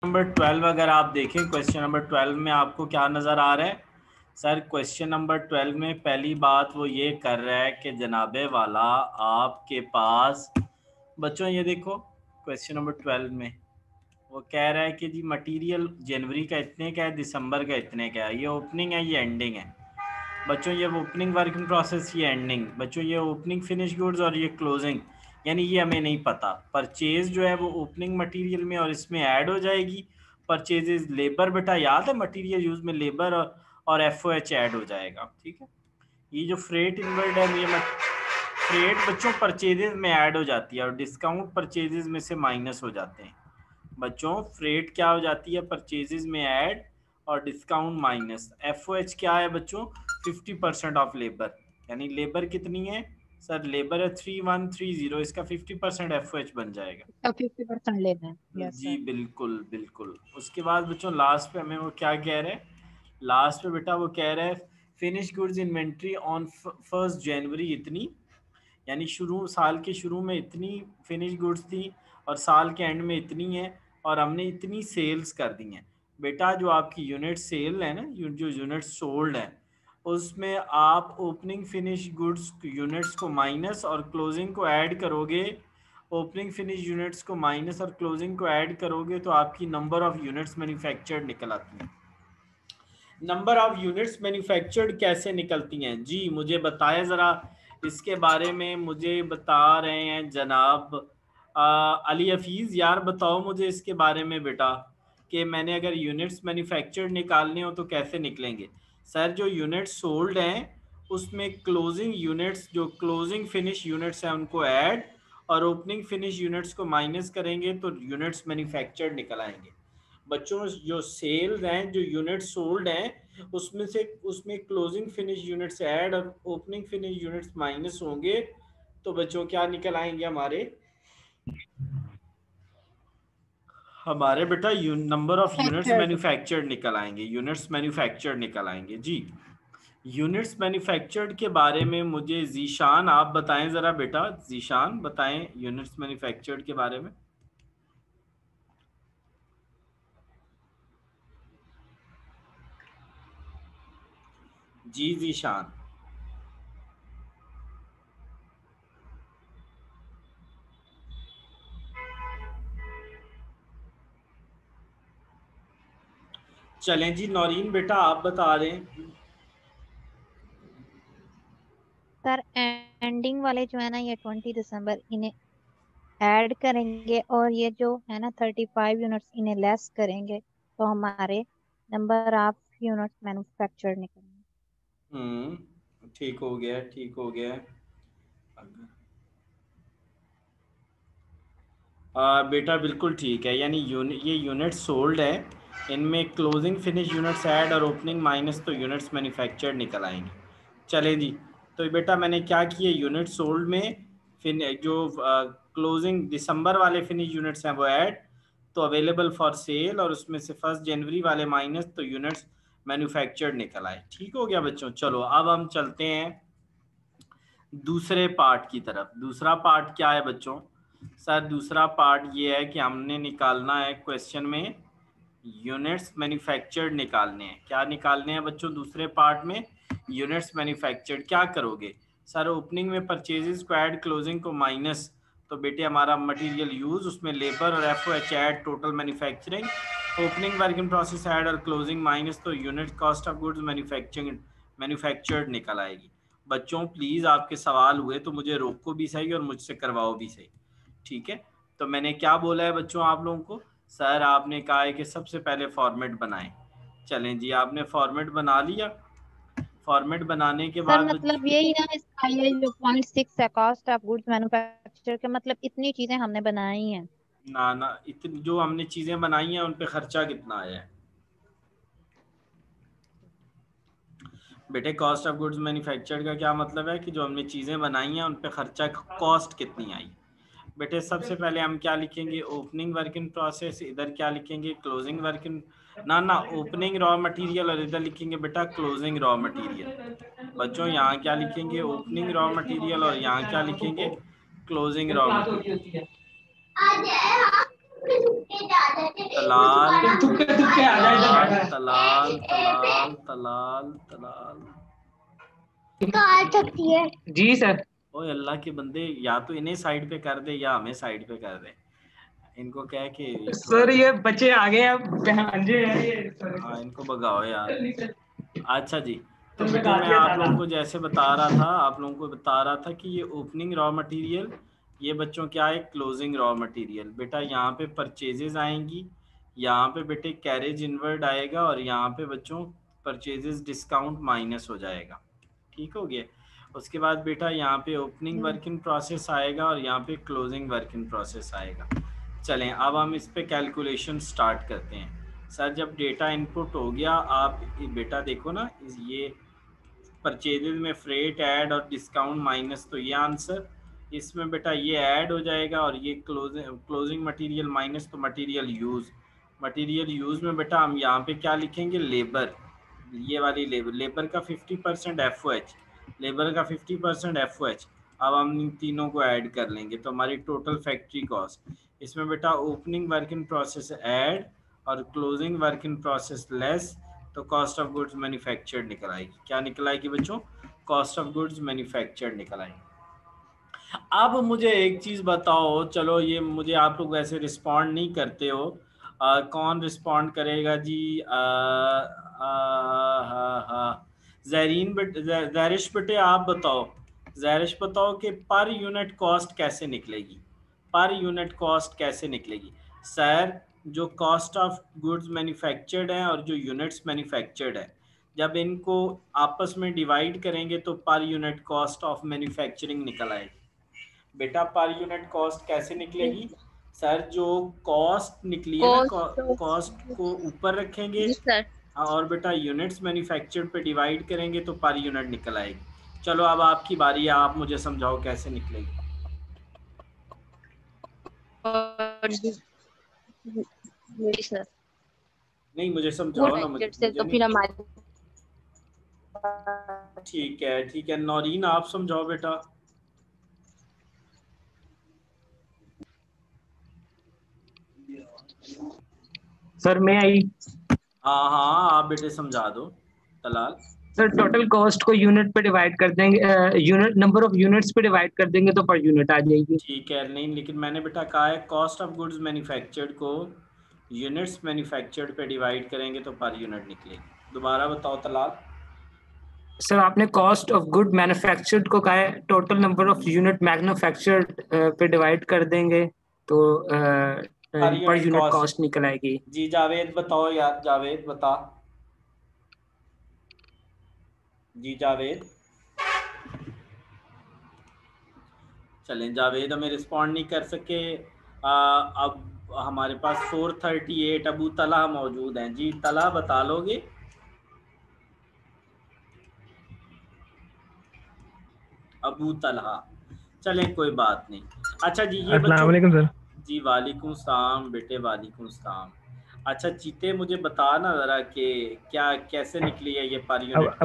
Number 12 अगर आप देखें, क्वेश्चन नंबर 12 में आपको क्या नज़र आ रहा है सर? क्वेश्चन नंबर 12 में पहली बात वो ये कर रहा है कि जनाबे वाला आपके पास बच्चों, ये देखो क्वेश्चन नंबर 12 में वो कह रहा है कि जी मटेरियल जनवरी का इतने का है, दिसंबर का इतने का है। ये ओपनिंग है, ये एंडिंग है बच्चों। ये ओपनिंग वर्क इन प्रोसेस, ये एंडिंग बच्चों। ये ओपनिंग फिनिश गुड्स और ये क्लोजिंग, यानी ये हमें नहीं पता। परचेज जो है वो ओपनिंग मटेरियल में और इसमें ऐड हो जाएगी। परचेजेज लेबर, बेटा याद है मटेरियल यूज में लेबर और एफओएच ऐड हो जाएगा, ठीक है। ये जो फ्रेट इनवर्ड है, ये फ्रेट बच्चों परचेजेज में ऐड हो जाती है और डिस्काउंट परचेजेज में से माइनस हो जाते हैं बच्चों। फ्रेट क्या हो जाती है? परचेजेज में ऐड और डिस्काउंट माइनस। एफओएच क्या है बच्चों? 50% ऑफ लेबर, यानी लेबर कितनी है सर? लेबर है 3130, इसका 50% एफओएच बन जाएगा। 50% लेना है। यस जी सर। बिल्कुल बिल्कुल। उसके बाद बच्चों लास्ट पे हमें वो क्या कह रहे हैं? लास्ट पे बेटा वो कह रहा है फिनिश गुड्स इन्वेंट्री ऑन 1 जनवरी इतनी, यानी शुरू साल के शुरू में इतनी फिनिश गुड्स थी और साल के एंड में इतनी है और हमने इतनी सेल्स कर दी हैं। बेटा जो आपकी यूनिट सेल है ना, जो यूनिट सोल्ड है, उसमें आप ओपनिंग फिनिश गुड्स यूनिट्स को माइनस और क्लोजिंग को ऐड करोगे। ओपनिंग फिनिश यूनिट्स को माइनस और क्लोजिंग को ऐड करोगे तो आपकी नंबर ऑफ यूनिट्स मैन्युफैक्चर्ड निकल आती है। नंबर ऑफ यूनिट्स मैन्युफैक्चर्ड कैसे निकलती हैं जी? मुझे बताएं ज़रा इसके बारे में। मुझे बता रहे हैं जनाब अली हफीज़, यार बताओ मुझे इसके बारे में बेटा कि मैंने अगर यूनिट्स मैन्युफैक्चर्ड निकालने हो तो कैसे निकलेंगे। सर जो यूनिट्स सोल्ड हैं उसमें क्लोजिंग यूनिट्स, जो क्लोजिंग फिनिश यूनिट्स हैं उनको ऐड और ओपनिंग फिनिश यूनिट्स को माइनस करेंगे तो यूनिट्स मैन्युफैक्चर्ड निकल आएंगे बच्चों। जो सेल्स हैं, जो यूनिट्स सोल्ड हैं, उसमें क्लोजिंग फिनिश यूनिट्स ऐड और ओपनिंग फिनिश यूनिट्स माइनस होंगे तो बच्चों क्या निकल आएंगे हमारे बेटा number of units factored. Manufactured निकल आएंगे, यूनिट्स मैन्युफैक्चर्ड निकल आएंगे जी। यूनिट्स मैन्युफैक्चर्ड के बारे में मुझे जीशान आप बताएं ज़रा बेटा। जीशान बताएं यूनिट्स मैन्युफैक्चर्ड के बारे में। जी जीशान। चलें जी नौरीन बेटा आप बता दें। सर एंडिंग वाले जो है ना, ये 20 दिसंबर, इन्हें ऐड करेंगे और ये जो है ना 35 यूनिट्स इन्हें लेस करेंगे तो हमारे नंबर ऑफ यूनिट्स मैन्युफैक्चर्ड निकलेंगे। ठीक हो गया, ठीक हो गया। बेटा बिल्कुल ठीक है, यानी ये यूनिट सोल्ड है, इनमें क्लोजिंग फिनिश यूनिट्स ऐड और ओपनिंग माइनस तो यूनिट्स मैन्युफैक्चर्ड निकल आएंगे। चले जी, तो बेटा मैंने क्या किए, यूनिट सोल्ड में फिन जो क्लोजिंग दिसंबर वाले फिनिश यूनिट्स हैं वो ऐड तो अवेलेबल फॉर सेल, और उसमें से 1 जनवरी वाले माइनस तो यूनिट्स मैन्युफैक्चर्ड निकल आए। ठीक हो गया बच्चों। चलो अब हम चलते हैं दूसरे पार्ट की तरफ। दूसरा पार्ट क्या है बच्चों? सर दूसरा पार्ट ये है कि हमने निकालना है क्वेश्चन में यूनिट्स मैन्युफैक्चर्ड निकालने हैं। क्या निकालने हैं बच्चों दूसरे पार्ट में? Units manufactured. क्या करोगे सर? ओपनिंग में परचेजेस को ऐड, क्लोजिंग को माइनस, तो बेटे हमारा मटेरियल यूज, उसमें लेबर और FOH add, total manufacturing, opening work in process add और क्लोजिंग माइनस तो unit cost of goods manufactured निकल आएगी। बच्चों प्लीज़ आपके सवाल हुए तो मुझे रोको भी सही और मुझसे करवाओ भी सही, ठीक है। तो मैंने क्या बोला है बच्चों आप लोगों को? सर आपने कहा है कि सबसे पहले फॉर्मेट बनाएं। चलें जी, आपने फॉर्मेट बना लिया। फॉर्मेट बनाने के सर बाद मतलब यही ना, इसका ये जो 0.6 है कॉस्ट ऑफ गुड्स मैन्युफैक्चर के, मतलब इतनी चीजें हमने बनाई हैं। ना ना, इतनी जो हमने चीज़ें बनाई हैं उन पे खर्चा कितना आया है बेटे? कॉस्ट ऑफ गुड्स मैन्युफैक्चर्ड का क्या मतलब है कि जो हमने चीज़ें बनाई हैं उन पे खर्चा, कॉस्ट कितनी आई बेटे। सबसे पहले हम क्या लिखेंगे? Opening work in process. इधर क्या लिखेंगे? क्लोजिंग वर्क इन, ना ना, ओपनिंग रॉ मटेरियल, और इधर लिखेंगे बेटा क्लोजिंग रॉ मटेरियल। बच्चों यहाँ क्या लिखेंगे? ओपनिंग रॉ मटेरियल, और यहाँ क्या लिखेंगे? Closing raw material. तलाल चुपके आ जाए इधर बैठा है। तलाल तलाल तलाल तलाल आ सकती है जी सर। ओए अल्लाह के बंदे, या तो इन्हें साइड पे कर दे या हमें साइड पे कर दे। इनको क्या है कि ये थोड़ा, सर ये बच्चे आ गए अब भांजे हैं ये। हाँ इनको भगाओ यार। अच्छा जी, तो सर, बेटे मैं मैं दिया आप था लोगों को जैसे बता रहा था, आप लोगों को बता रहा था कि ये ओपनिंग रॉ मटेरियल, ये बच्चों क्या है क्लोजिंग रॉ मटेरियल। बेटा यहाँ पे परचेजेस आएंगी, यहाँ पे बेटे कैरेज इनवर्ड आएगा, और यहाँ पे बच्चों परचेजेस डिस्काउंट माइनस हो जाएगा। ठीक हो गया। उसके बाद बेटा यहाँ पे ओपनिंग वर्क इन प्रोसेस आएगा, और यहाँ पे क्लोजिंग वर्क इन प्रोसेस आएगा। चलें अब हम इस पे कैलकुलेशन स्टार्ट करते हैं। सर जब डेटा इनपुट हो गया, आप बेटा देखो ना, ये परचेजेज में फ्रेट ऐड और डिस्काउंट माइनस, तो ये आंसर, इसमें बेटा ये ऐड हो जाएगा, और ये क्लोजिंग मटेरियल माइनस, तो मटेरियल यूज़। मटेरियल यूज़ में बेटा हम यहाँ पे क्या लिखेंगे, लेबर, ये वाली लेबर, लेबर का 50% FOH, लेबर का 50% FOH। अब हम इन तीनों को ऐड कर लेंगे तो हमारी टोटल फैक्ट्री कॉस्ट, इसमें बेटा opening work in process add और closing work in process less, तो कॉस्ट ऑफ गुड्स मैन्युफैक्चर्ड निकल आएगी। क्या निकल आएगी बच्चों, कॉस्ट ऑफ गुड्स मैन्युफैक्चर्ड निकल आएगी। अब मुझे एक चीज़ बताओ, चलो ये मुझे आप लोग वैसे रिस्पॉन्ड नहीं करते हो, कौन रिस्पॉन्ड करेगा जी, जहरीन बेटे, जहरिश बेटे आप बताओ, जहरिश बताओ कि पर यूनिट कॉस्ट कैसे निकलेगी, पर यूनिट कॉस्ट कैसे निकलेगी। सर जो कॉस्ट ऑफ गुड्स मैन्युफैक्चर्ड है और जो यूनिट्स मैन्युफैक्चर्ड है, जब इनको आपस में डिवाइड करेंगे तो per unit cost of manufacturing निकल आएगी। बेटा पर यूनिट कॉस्ट कैसे निकलेगी, सर जो कॉस्ट निकली है ना, कॉस्ट को ऊपर रखेंगे, और बेटा यूनिट्स मैन्युफैक्चर्ड पे डिवाइड करेंगे तो पर यूनिट निकल आएगी। चलो अब आपकी बारी है, आप मुझे समझाओ कैसे निकलेगी। सर नहीं मुझे समझाओ ना, मुझे तो नहीं। फिर हमारे ठीक है नौरीन आप समझाओ बेटा। सर मैं आई। हाँ हाँ आप बेटे समझा दो तलाल। सर टोटल कॉस्ट को यूनिट पे डिवाइड कर देंगे, यूनिट नंबर ऑफ यूनिट्स पे डिवाइड कर देंगे तो पर यूनिट आ जाएगी। ठीक है, नहीं लेकिन मैंने बेटा कहा है कॉस्ट ऑफ गुड्स मैन्युफैक्चर्ड को यूनिट्स मैन्युफैक्चर्ड पे डिवाइड करेंगे तो पर यूनिट निकलेगी। दोबारा बताओ तलाल। सर आपने कॉस्ट ऑफ गुड मैन्युफैक्चर्ड को कहा है total number of unit manufactured पे डिवाइड कर देंगे तो पर यूनिट कॉस्ट निकल आएगी। जी जावेद बताओ यार, जावेद बता, जी जावेद। चलें जावेद हमें रिस्पॉन्ड नहीं कर सके। अब हमारे पास 438 अबू तला मौजूद हैं। जी तला बता लोगे। अबू तलहा, चलें कोई बात नहीं। अच्छा जी ये अस्सलाम वालेकुम सर। जी वालेकुम सलाम बेटे, वालेकुम सलाम। अच्छा चीते मुझे बता ना ज़रा कि क्या कैसे निकली है ये पर यूनिट कॉस्ट।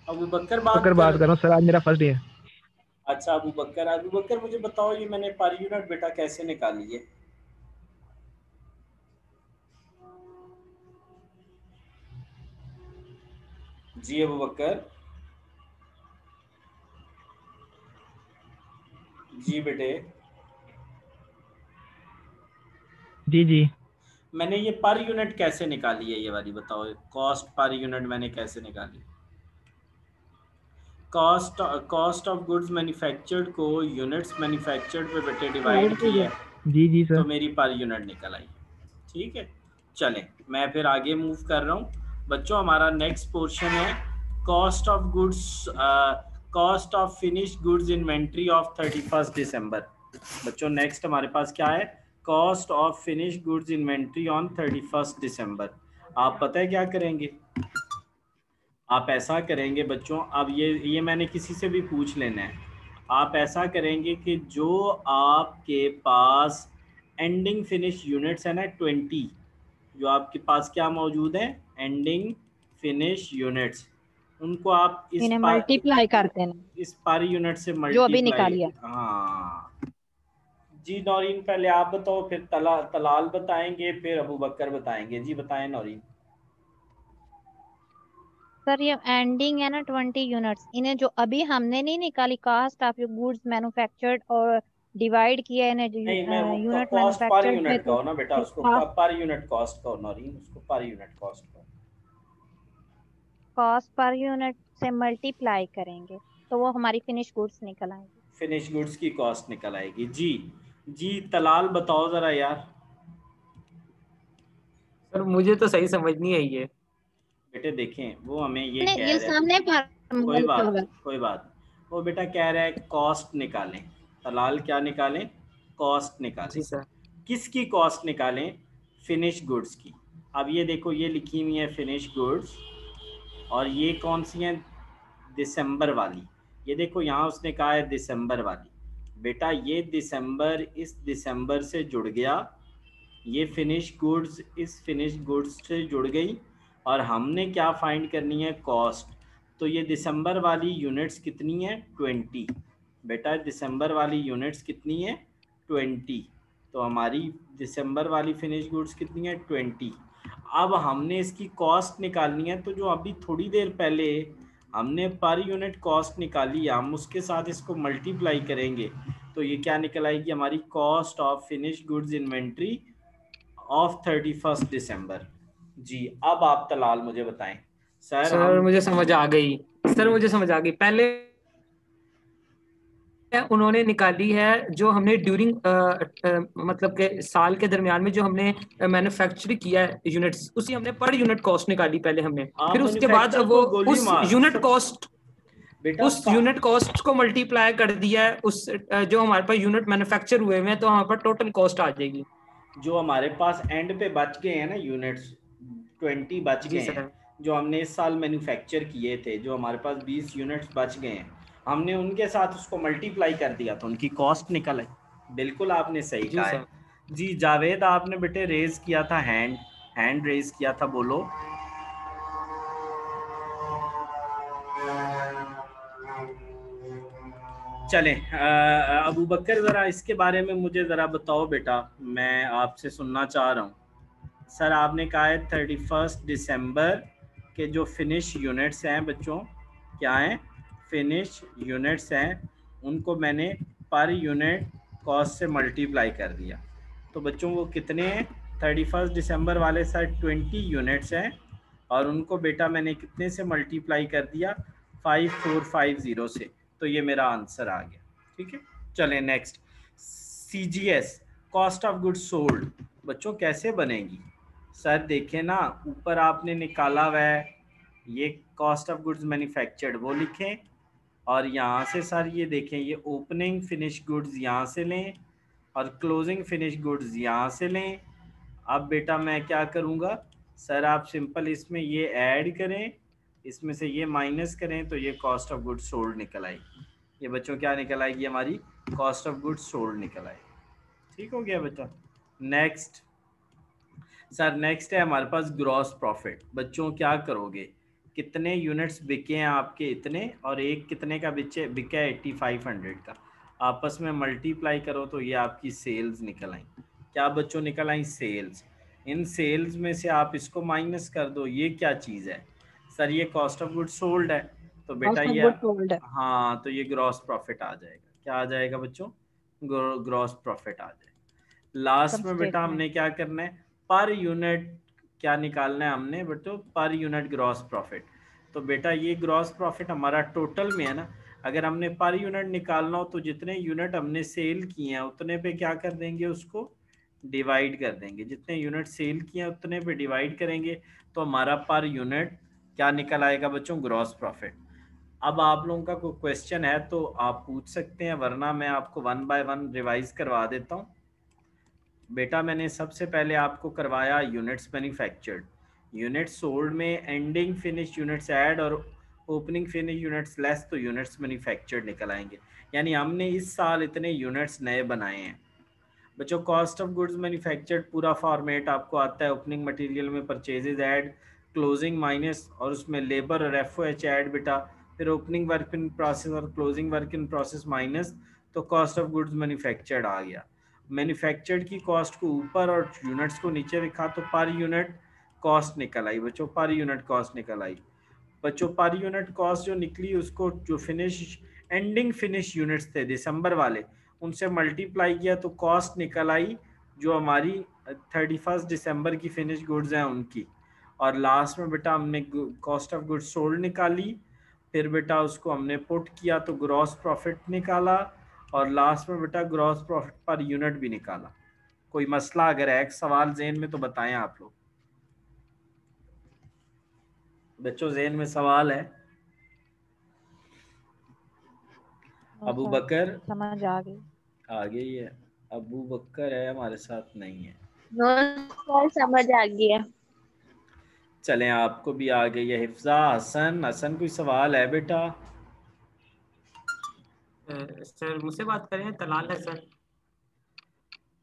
अबू बकर बात बात कर रहा हूँ सर, आज मेरा फर्स्ट डे है। अच्छा अबू बकर मुझे बताओ ये मैंने पर यूनिट बेटा कैसे निकाली है। जी अबू बकर। जी बेटे। जी जी मैंने ये पर यूनिट कैसे निकाली है, ये वाली बताओ, कॉस्ट पर यूनिट मैंने कैसे निकाली। कॉस्ट ऑफ गुड्स मैन्युफैक्चर्ड को यूनिट्स मैन्युफैक्चर्ड पे बेटे डिवाइड किया है, जी तो सर। मेरी पर यूनिट निकल आई। ठीक है चलें मैं फिर आगे मूव कर रहा हूँ बच्चों। हमारा नेक्स्ट पोर्शन है cost of goods, cost of finish goods inventory of 31 दिसंबर। बच्चों नेक्स्ट हमारे पास क्या है, cost of finish goods inventory on 31 दिसंबर। आप पता है क्या करेंगे, आप ऐसा करेंगे बच्चों, अब ये मैंने किसी से भी पूछ लेना है। आप ऐसा करेंगे कि जो आपके पास एंडिंग फिनिश यूनिट्स है ना 20, जो आपके पास क्या मौजूद है एंडिंग फिनिश यूनिट्स, उनको आप इन्हें मल्टीप्लाई करते हैं इस पर यूनिट से जो अभी मल्टीप्लाई। निकालिए। हाँ जी नौरीन पहले आप बताओ, फिर तलाल बताएंगे, फिर अबू बकर बताएंगे। जी बताएं नौरीन। सर ये एंडिंग है ना 20 यूनिट्स, इन्हें जो अभी हमने नहीं निकाली कास्ट ऑफ गुड्स मैन्युफैक्चर्ड और डिवाइड किया है इन्हें नहीं, मैं वो यूनिट कॉस्ट पर मैन्युफैक्चर्ड में, यूनिट तो कहो ना बेटा, उसको पर यूनिट कॉस्ट कहो नौरीन, उसको पर यूनिट कॉस्ट कहो। कॉस्ट पर यूनिट से मल्टीप्लाई करेंगे तो वो हमारी फिनिश गुड्स निकल आएंगी। फिनिश गुड्स की कॉस्ट निकल आएगी। जी जी तलाल बताओ जरा यार। सर मुझे तो सही समझ नहीं आई है। बेटे देखें, वो हमें ये कह ये रहे हैं, सामने फार्मूला कोई लिखा बात हुआ है। नहीं, कोई बात नहीं। वो बेटा कह रहा है कॉस्ट निकालें। तलाल क्या निकालें? कॉस्ट निकालें। जी सर। किसकी कॉस्ट निकालें? फिनिश गुड्स की। अब ये देखो, ये लिखी हुई है फिनिश गुड्स, और ये कौन सी हैं? दिसंबर वाली। ये देखो यहाँ उसने कहा है दिसंबर वाली। बेटा ये दिसंबर इस दिसंबर से जुड़ गया, ये फिनिश गुड्स इस फिनिश गुड्स से जुड़ गई, और हमने क्या फाइंड करनी है? कॉस्ट। तो ये दिसंबर वाली यूनिट्स कितनी है? 20। बेटा दिसंबर वाली यूनिट्स कितनी है? 20। तो हमारी दिसंबर वाली फिनिश गुड्स कितनी है? 20। अब हमने इसकी कॉस्ट निकालनी है, तो जो अभी थोड़ी देर पहले हमने पर यूनिट कॉस्ट निकाली, हम उसके साथ इसको मल्टीप्लाई करेंगे, तो ये क्या निकल आएगी? हमारी cost of finish goods inventory of 31 दिसंबर। जी अब आप तलाल मुझे बताएं। सर सर हम मुझे समझ आ गई। सर मुझे समझ आ गई। पहले उन्होंने निकाली है जो हमने ड्यूरिंग मतलब के साल के दरमियान में जो हमने मैन्युफैक्चर किया है यूनिट्स, उसी हमने पर यूनिट कॉस्ट निकाली पहले हमने। आप फिर उसके बाद मैन्युफैक्चर वो को गोली उस मार यूनिट सब कॉस्ट बेटा उस यूनिट कॉस्ट को मल्टीप्लाई कर दिया है उस जो हमारे पास यूनिट मैन्युफैक्चर हुए हैं, तो हमारे पास टोटल कॉस्ट आ जाएगी। जो हमारे पास एंड पे बच गए हैं ना यूनिट्स, 20 बच जी गए हैं, सर। जो हमने इस साल मैन्युफैक्चर किए थे, जो हमारे पास 20 यूनिट्स बच गए हैं, हमने उनके साथ उसको मल्टीप्लाई कर दिया तो उनकी कॉस्ट निकल आई। बिल्कुल आपने सही जी कहा सर। है। जी जावेद आपने बेटे रेज किया था, हैंड रेज किया था, बोलो। चलें, अबू बकर ज़रा इसके बारे में मुझे ज़रा बताओ बेटा, मैं आपसे सुनना चाह रहा हूँ। सर आपने कहा है 31 दिसंबर के जो फिनिश यूनिट्स हैं बच्चों, क्या हैं? फिनिश यूनिट्स हैं, उनको मैंने पर यूनिट कॉस्ट से मल्टीप्लाई कर दिया। तो बच्चों वो कितने हैं? 31 दिसंबर वाले सर 20 यूनिट्स हैं, और उनको बेटा मैंने कितने से मल्टीप्लाई कर दिया? 5450 से। तो ये मेरा आंसर आ गया। ठीक है, चलें next. CGS cost of goods sold बच्चों कैसे बनेगी? सर देखें ना, ऊपर आपने निकाला हुआ है ये कॉस्ट ऑफ गुड्स मैन्युफैक्चर्ड, वो लिखें, और यहाँ से सर ये देखें, ये ओपनिंग फिनिश गुड्स यहाँ से लें और क्लोजिंग फिनिश गुड्स यहाँ से लें। अब बेटा मैं क्या करूँगा? सर आप सिंपल इसमें ये ऐड करें, इसमें से ये माइनस करें, तो ये कॉस्ट ऑफ गुड्स सोल्ड निकल आएगी। ये बच्चों क्या निकल आएगी? हमारी कॉस्ट ऑफ गुड्स सोल्ड निकल आएगी। ठीक हो गया बेटा। नेक्स्ट सर, नेक्स्ट है हमारे पास ग्रॉस प्रॉफिट। बच्चों क्या करोगे? कितने यूनिट्स बिके हैं आपके? इतने, और एक कितने का बिका है? 8500 का। आपस में मल्टीप्लाई करो तो ये आपकी सेल्स निकल आई। क्या बच्चों निकल आई? सेल्स। इन सेल्स में से आप इसको माइनस कर दो, ये क्या चीज़ है? सर ये कॉस्ट ऑफ गुड्स सोल्ड है, तो बेटा ये हाँ, तो ये ग्रॉस प्रॉफिट आ जाएगा। क्या आ जाएगा बच्चों? ग्रॉस प्रॉफिट आ जाएगा। लास्ट में बेटा हमने क्या करना है? पर यूनिट क्या निकालना है हमने बेटो? Per unit gross profit. तो बेटा ये ग्रॉस प्रॉफिट हमारा टोटल में है ना, अगर हमने पर यूनिट निकालना हो तो जितने यूनिट हमने सेल किए हैं उतने पे क्या कर देंगे? उसको डिवाइड कर देंगे। जितने यूनिट सेल किए हैं उतने पे डिवाइड करेंगे, तो हमारा पर यूनिट क्या निकल आएगा बच्चों? Gross profit. अब आप लोगों का कोई क्वेश्चन है तो आप पूछ सकते हैं, वरना मैं आपको 1 बाय 1 रिवाइज करवा देता हूँ। बेटा मैंने सबसे पहले आपको करवाया यूनिट्स मैन्युफैक्चर्ड, यूनिट्स सोल्ड में एंडिंग फिनिश यूनिट्स ऐड और ओपनिंग फिनिश यूनिट्स लेस, तो यूनिट्स मैन्युफैक्चर्ड निकल आएंगे। यानी हमने इस साल इतने यूनिट्स नए बनाए हैं। बच्चों कॉस्ट ऑफ गुड्स मैन्युफैक्चर्ड पूरा फॉर्मेट आपको आता है। ओपनिंग मटेरियल में परचेजेज ऐड, क्लोजिंग माइनस, और उसमें लेबर और FOH ऐड बेटा, फिर ओपनिंग वर्क इन प्रोसेस और closing work in process minus, तो कॉस्ट ऑफ गुड्स मैन्युफैक्चर्ड आ गया। मैन्युफैक्चर्ड की कॉस्ट को ऊपर और यूनिट्स को नीचे लिखा तो पर यूनिट कॉस्ट निकल आई बच्चों, पर यूनिट कॉस्ट निकल आई बच्चों। पर यूनिट कॉस्ट जो निकली उसको जो फिनिश एंडिंग फिनिश यूनिट्स थे दिसंबर वाले उनसे मल्टीप्लाई किया तो कॉस्ट निकल आई जो हमारी 31 दिसंबर की फिनिश गुड्स हैं उनकी। और लास्ट में बेटा हमने कॉस्ट ऑफ गुड्स सोल्ड निकाली, फिर बेटा उसको हमने पुट किया तो ग्रॉस प्रॉफिट निकाला, और लास्ट में बेटा ग्रॉस प्रॉफिट पर यूनिट भी निकाला। कोई मसला अगर है, एक सवाल ज़हन में तो बताएं आप लोग बच्चों, ज़हन में सवाल है? अबू बकर समझ आ गई। आ गई है, अबू बकर है हमारे साथ नहीं है। नो सर समझ आ गया। चलें आपको भी आ गई है। हिफ्जा, हसन, हसन कोई सवाल है बेटा? सर मुझसे बात करें, तलाल है सर।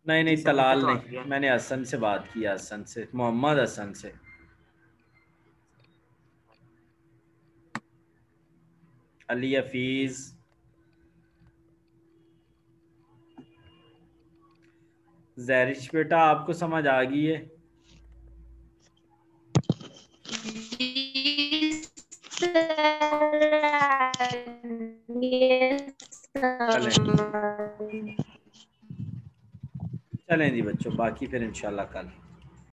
नहीं नहीं जी सर, मुझे तलाल तो आ नहीं, गया। मैंने हसन से बात की, हसन से, मोहम्मद हसन से। अली हफीज, जैरिश बेटा आपको समझ आ गई है? चलें जी बच्चों, बाकी फिर इंशाल्लाह कल।